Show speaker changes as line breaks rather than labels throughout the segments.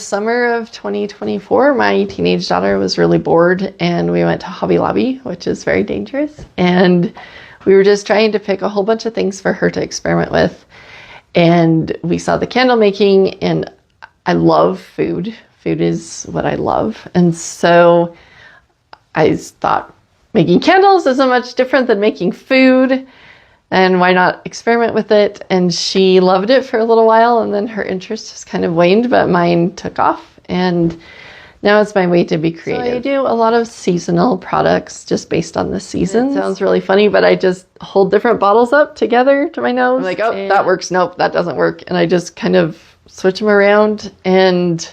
summer of 2024, my teenage daughter was really bored and we went to Hobby Lobby, which is very dangerous. And we were just trying to pick a whole bunch of things for her to experiment with. And we saw the candle making, and I love food. Food is what I love. And so I thought making candles isn't much different than making food. And why not experiment with it? And she loved it for a little while, and then her interest just kind of waned, but mine took off. And now it's my way to be creative. So I do a lot of seasonal products just based on the season. It sounds really funny, but I just hold different bottles up together to my nose. I'm like, oh, that works. Nope, that doesn't work. And I just kind of switch them around. And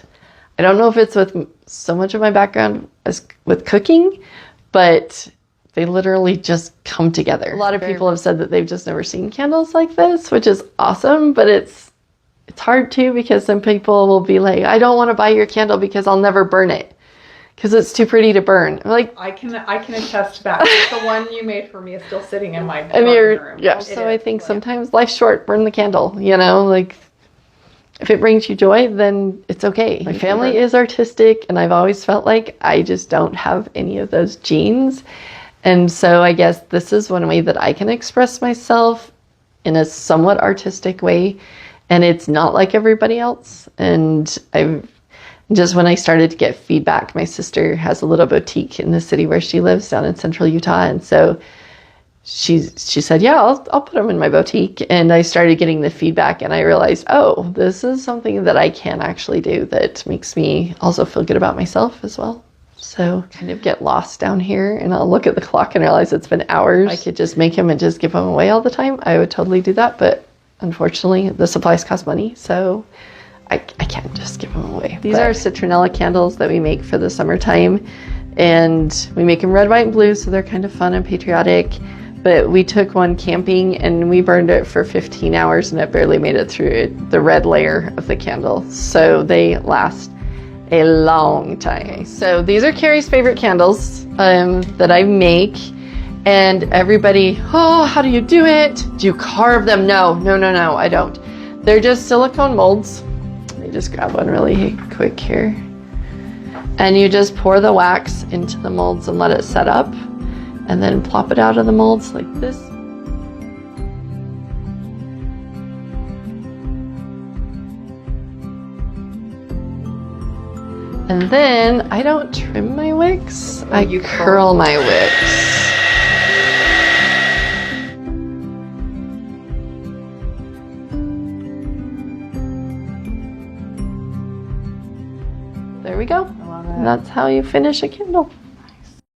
I don't know if it's with so much of my background as with cooking, but they literally just come together. A lot of people have said that they've just never seen candles like this, which is awesome, but it's hard too, because some people will be like, I don't want to buy your candle because I'll never burn it because it's too pretty to burn. I'm like,
I can attest to that. The one you made for me is still sitting in my
room. Yeah. So I think sometimes life's short, burn the candle, you know, like if it brings you joy, then it's okay. My family is artistic, and I've always felt like I just don't have any of those genes. And so I guess this is one way that I can express myself in a somewhat artistic way. And it's not like everybody else. And when I started to get feedback, my sister has a little boutique in the city where she lives down in central Utah. And so she said, yeah, I'll put them in my boutique. And I started getting the feedback, and I realized, oh, this is something that I can actually do that makes me also feel good about myself as well. So kind of get lost down here, and I'll look at the clock and realize it's been hours. I could just make them and just give them away all the time. I would totally do that, but unfortunately the supplies cost money, so I can't just give them away. These are citronella candles that we make for the summertime, and we make them red, white, and blue, so they're kind of fun and patriotic. But we took one camping and we burned it for 15 hours and it barely made it through the red layer of the candle. So they last a long time. So these are Carrie's favorite candles that I make, and everybody, oh, how do you do it? Do you carve them? No, I don't. They're just silicone molds. Let me just grab one really quick here. And you just pour the wax into the molds and let it set up, and then plop it out of the molds like this. And then I don't trim my wicks, I curl my wicks. There we go. And that's how you finish a candle.